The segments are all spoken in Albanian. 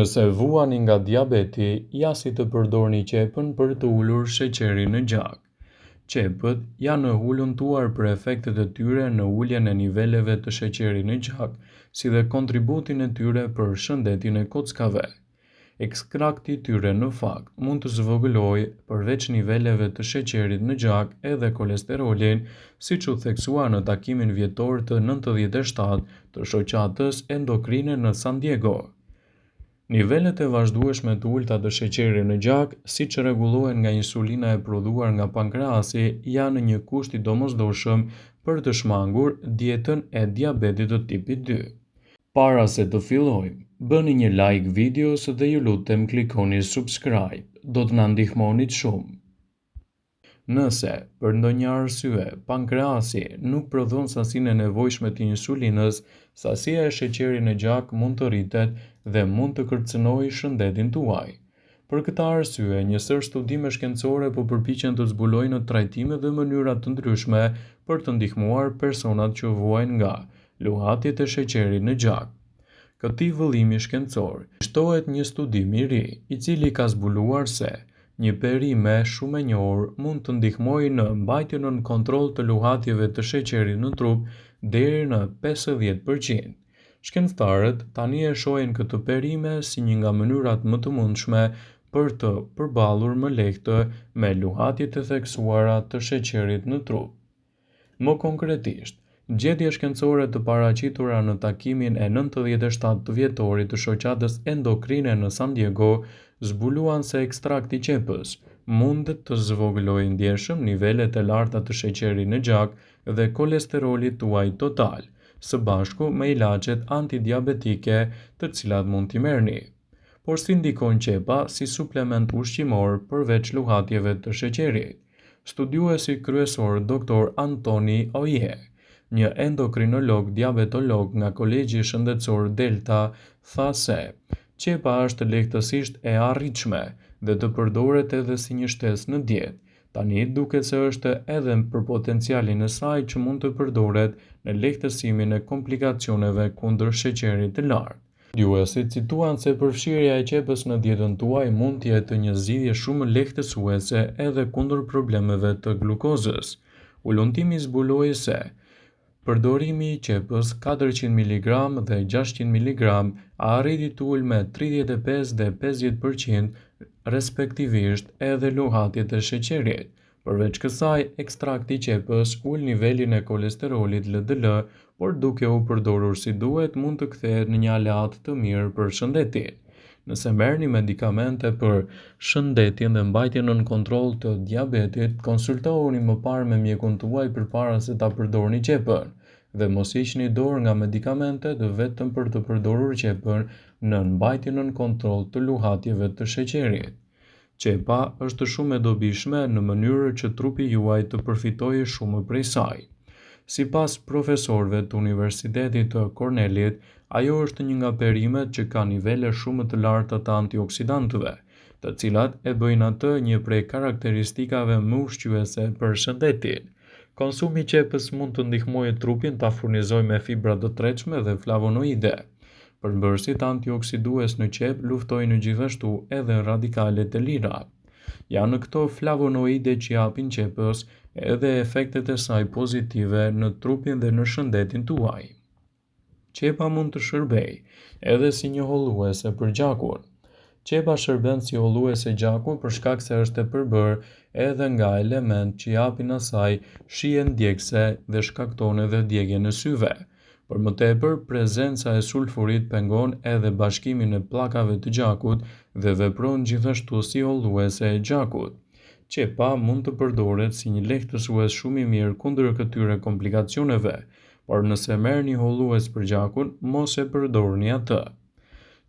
Nëse vuani nga diabeti, jasi të përdorni qepën për të ulur sheqerin në gjak. Qepët janë ullëntuar për efektet e tyre në uljen e niveleve të sheqerit në gjak, si dhe kontributin e tyre për shëndetin e kockave. Ekstrakti i tyre në fakt mund të zvogëlojë përveç niveleve të sheqerit në gjak edhe kolesterolin, siç u theksua në takimin vjetor të 97 të shoqatës endokrine në San Diego. Nivelet e vazhdueshme të ulta të sheqerit në gjak, siç rregullohen nga insulina e prodhuar nga pankreasi, janë një kusht i domosdoshëm për të shmangur dietën e diabetit të tipit 2. Para se të fillojmë, bëni një like videos dhe ju lutem klikoni subscribe, do të na ndihmonit shumë. Nëse, për ndonjë arsye, pankreasi nuk prodhon sasinë e nevojshme të insulinës, sasia e sheqerit në gjak mund të rritet dhe mund të kërcënojë shëndetin tuaj. Për këtë arsye, një sër studime shkencore po përpiqen të zbulojnë trajtime dhe mënyra të ndryshme për të ndihmuar personat që vuajnë nga luhatjet e sheqerit në gjak. Këtij vëllimi shkencor shtohet një studim i ri, i cili ka zbuluar se një perime shumë e njohur mund të ndihmojë në mbajtjen në kontroll të luhatjeve të sheqerit në trup deri në 50%. Shkencëtarët tani e shohin këtë perime si një nga mënyrat më të mundshme për të përballur më lehtë me luhatjet e theksuara të sheqerit në trup. Më konkretisht, zgjedhje shkencore të paraqitura në takimin e 97 të vjetorit të shoqatës endokrine në San Diego zbuluan se ekstrakti i qepës mundet të zvogëlojë ndjeshëm nivelet e larta të sheqerit në gjak dhe kolesterolit tuaj total, së bashku me ilaçet antidiabetike të cilat mund t'i merrni. Por si ndikon qepa si suplement ushqimor përveç luhatjeve të sheqerit? Studiuesi kryesor Dr. Anthony Oye, një endokrinolog diabetolog nga Kolegji Shëndetësor Delta, tha se qepa është lehtësisht e arritshme dhe të përdoret edhe si një shtesë në dietë. Tani duket se është edhe për potencialin e saj që mund të përdoret në lehtësimin e komplikacioneve kundër sheqerit të lartë. Studiuesit cituan se përfshirja e qepës në dietën tuaj mund të jetë një zgjidhje shumë lehtësuese edhe kundër problemeve të glukozës. Ullëntimi zbuloi se përdorimi i qepës 400 mg dhe 600 mg arriti të ulë me 35 dhe 50% respektivisht edhe luhatjet e sheqerit. Përveç kësaj, ekstrakti i qepës ul nivelin e kolesterolit LDL, por duke u përdorur si duhet mund të kthehet në një aleat të mirë për shëndetin. Nëse merrni medikamente për shëndetin dhe mbajtjen nën kontroll të diabetit, konsultohuni më parë me mjekun tuaj përpara se ta përdorni qepën dhe mos hiqni dorë nga medikamentet vetëm për të përdorur qepën në mbajtjen nën kontroll të luhatjeve të sheqerit. Qepa është shumë e dobishme në mënyrë që trupi juaj të përfitojë shumë prej saj. Sipas profesorëve të Universitetit të Cornellit, ajo është një nga perimet që ka nivele shumë të larta të antioksidantëve, të cilat e bëjnë atë një prej karakteristikave më ushqyese për shëndetin. Konsumi i qepës mund të ndihmojë trupin ta furnizojë me fibra të tretshme dhe flavonoide. Përmbërësit antioksidues në qep luftojnë gjithashtu edhe radikalet e lira. Janë këto flavonoide që japin qepës edhe efektet e saj pozitive në trupin dhe në shëndetin tuaj. Qepa mund të shërbejë edhe si një holluese për gjakun. Qepa shërben si holluese gjakut për shkak se është e përbërë edhe nga element që japin asaj shije ndjekëse dhe shkakton edhe djegjen e syve. Për më tepër, prezenca e sulfurit pengon edhe bashkimin e pllakave të gjakut dhe vepron gjithashtu si holluese e gjakut. Qepa mund të përdoret si një lehtësues shumë i mirë kundër këtyre komplikacioneve, por nëse merrni hollues për gjakun, mos e përdorni atë.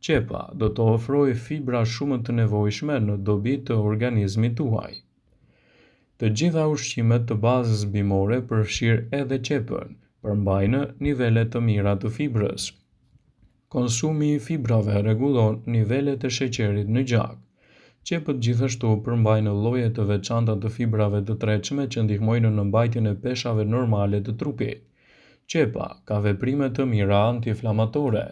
Qepa do të ofrojë fibra shumë të nevojshme në dobi të organizmit tuaj. Të gjitha ushqimet të bazës bimore përfshirë edhe qepën, përmbajnë nivele të mira të fibrës. Konsumi i fibrave rregullon nivelet e sheqerit në gjak. Qepët gjithashtu përmbajnë lloje të veçanta të fibrave të tretshme që ndihmojnë në mbajtjen e peshave normale të trupit. Qepa ka veprime të mira antiinflamatore.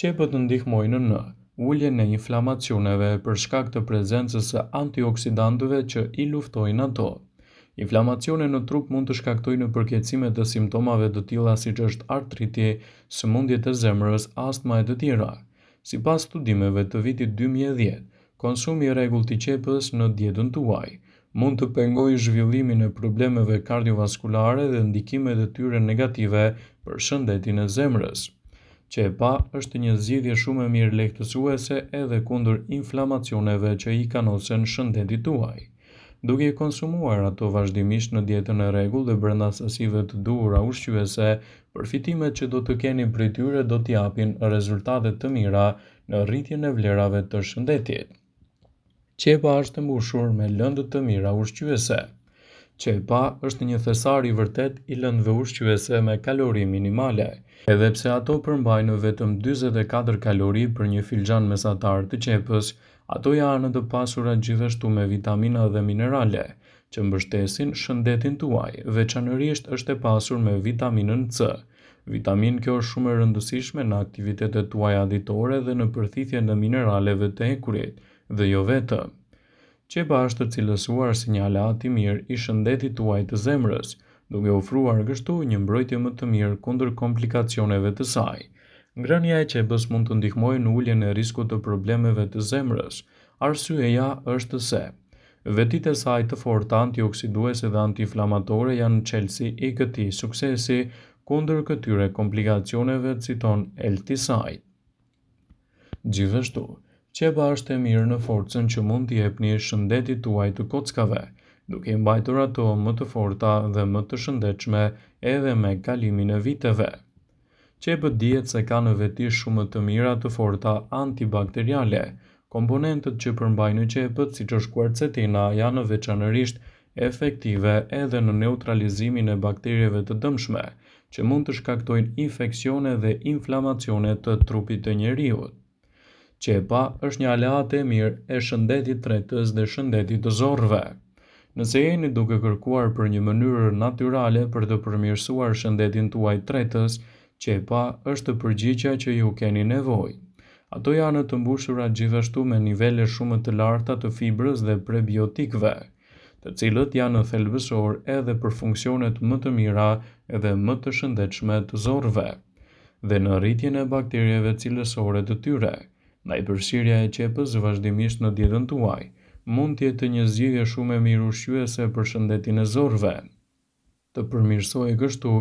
Qepët ndihmojnë në uljen e inflamacioneve për shkak të prezencës së antioksidantëve që i luftojnë ato. Inflamacione në trup mund të shkaktojnë përkeqësime të simptomave të tilla siç është artriti, sëmundjet e zemrës, astma e të tjera. Sipas studimeve të vitit 2010, konsumi i rregullt i qepës në dietën tuaj mund të pengojë zhvillimin e problemeve kardiovaskulare dhe ndikimet e tyre negative për shëndetin e zemrës. Qepa është një zgjidhje shumë e mirë lehtësuese edhe kundër inflamacioneve që i kanosen shëndetit tuaj. Duke i konsumuar ato vazhdimisht në dietën e rregullt dhe brenda sasive të duhura ushqyese, përfitimet që do të keni prej tyre do t'i japin rezultate të mira në rritjen e vlerave të shëndetit. Qepa është e mbushur me lëndë të mira ushqyese. Qepa është një thesar i vërtet i lëndëve ushqyese me kalori minimale, edhe pse ato përmbajnë vetëm 44 kalori për një filxhan mesatar të qepës, ato janë të pasura gjithashtu me vitamina dhe minerale, që mbështesin shëndetin tuaj, veçanërisht është e pasur me vitaminën C. Vitaminë kjo është shumë e rëndësishme në aktivitetet tuaja ditore dhe në përthithjen e mineraleve të ekurit, dhe jo vetëm. Qepa është cilësuar si një aleat i mirë i shëndetit tuaj të zemrës, duke ofruar kështu një mbrojtje më të mirë kundër komplikacioneve të saj. Ngrënia e qepës mund të ndihmojë në uljen e riskut të problemeve të zemrës. Arsyeja është se vetitë e saj të forta antioksiduese dhe antiinflamatore janë çelësi i këtij suksesi kundër këtyre komplikacioneve, citon Eltisaj. Gjithashtu, qepa është e mirë në forcën që mund t'i jepni shëndetit tuaj të kockave, duke i mbajtur ato më të forta dhe më të shëndetshme edhe me kalimin e viteve. Qepët dihet se ka në veti shumë të mira të forta antibakteriale. Komponentët që përmbajnë qepët, siç është quercetina, janë veçanërisht efektive edhe në neutralizimin e bakterieve të dëmshme, që mund të shkaktojnë infeksione dhe inflamacione të trupit të njeriut. Qepa është një aleat e mirë e shëndetit tretës dhe shëndetit të zorrëve. Nëse jeni duke kërkuar për një mënyrë natyrale për të përmirësuar shëndetin tuaj tretës, qepa është përgjigjja që ju keni nevojë. Ato janë të mbushura gjithashtu me nivele shumë të larta të fibrës dhe prebiotikëve, të cilët janë thelbësor edhe për funksionet më të mira edhe më të shëndetshme të zorrëve, dhe në rritjen e bakterieve cilësore të tyre. Ndaj përsirja e qepës vazhdimisht në dietën tuaj mund të jetë një zgjidhje shumë e mirë ushqyese për shëndetin e zorrëve, të përmirësojë kështu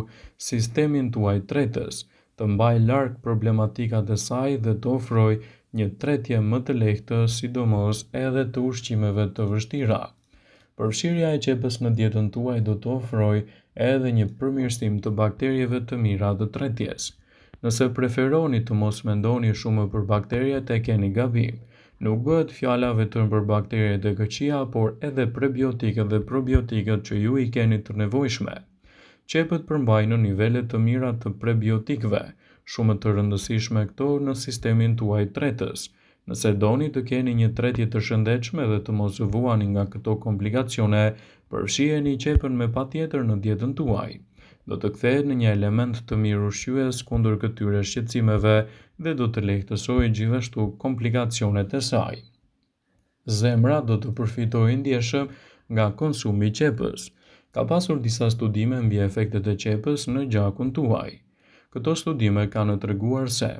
sistemin tuaj tretës, të mbajë larg problematikat e saj dhe të ofrojë një tretje më të lehtë, sidomos edhe të ushqimeve të vështira. Përfshirja e qepës në dietën tuaj do të ofrojë edhe një përmirësim të bakterieve të mira të tretjes. Nëse preferoni të mos mendoni shumë për bakteriet, e keni gabim. Nuk bëhet fjala vetëm për bakteriet e këqija, por edhe prebiotikët dhe probiotikët që ju i keni të nevojshme. Qepët përmbajnë nivele të mira të prebiotikëve, shumë të rëndësishme këto në sistemin tuaj tretës. Nëse doni të keni një tretje të shëndetshme dhe të mos vuani nga këto komplikacione, përfshiheni qepën me patjetër në dietën tuaj. Do të kthehet në një element të mirë ushqyes kundër këtyre shqetësimeve dhe do të lehtësojë gjithashtu komplikacionet e saj. Zemra do të përfitojë ndjeshëm nga konsumi i qepës. Ka pasur disa studime mbi efektet e qepës në gjakun tuaj. Këto studime kanë treguar se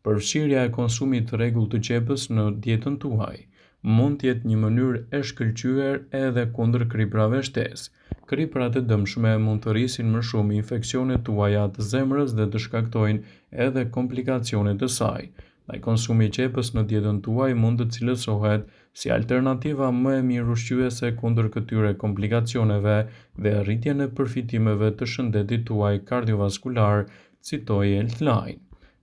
përfshirja e konsumit të rregullt të qepës në dietën tuaj mund të jetë një mënyrë e shkëlqyer edhe kundër kriprave shtesë. Kriprat e dëmshme mund të rrisin më shumë infeksionet tuaja të zemrës dhe të shkaktojnë edhe komplikacione të saj. Ndaj konsumi i qepës në dietën tuaj mund të cilësohet si alternativa më e mirë ushqyese kundër këtyre komplikacioneve dhe rritjen e përfitimeve të shëndetit tuaj kardiovaskular, citoi Eltline.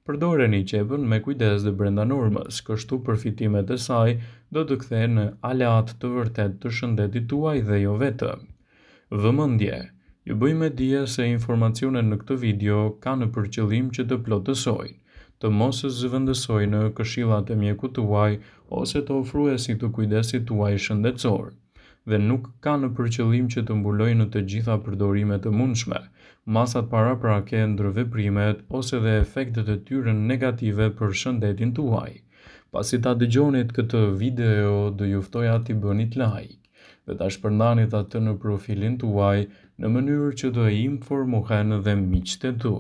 Përdoreni qepën me kujdes dhe brenda normës, kështu përfitimet e saj do të kthehen në aleat të vërtet të shëndetit tuaj dhe jo vetëm. Vëmendje, ju bëj me dije se informacionet në këtë video kanë për qëllim që të plotësojnë, të mos zëvendësojnë këshillat e mjekut tuaj ose të ofruesit të kujdesit tuaj shëndetësor, dhe nuk kanë për qëllim që të mbulojnë të gjitha përdorimet e mundshme, masat paraprake, ndërveprimet ose dhe efektet e tyre negative për shëndetin tuaj. Pasi ta dëgjonit këtë video, do ju ftoja t'i bënit like dhe ta shpërndanit atë në profilin tuaj në mënyrë që të informohen edhe miqtë e tu.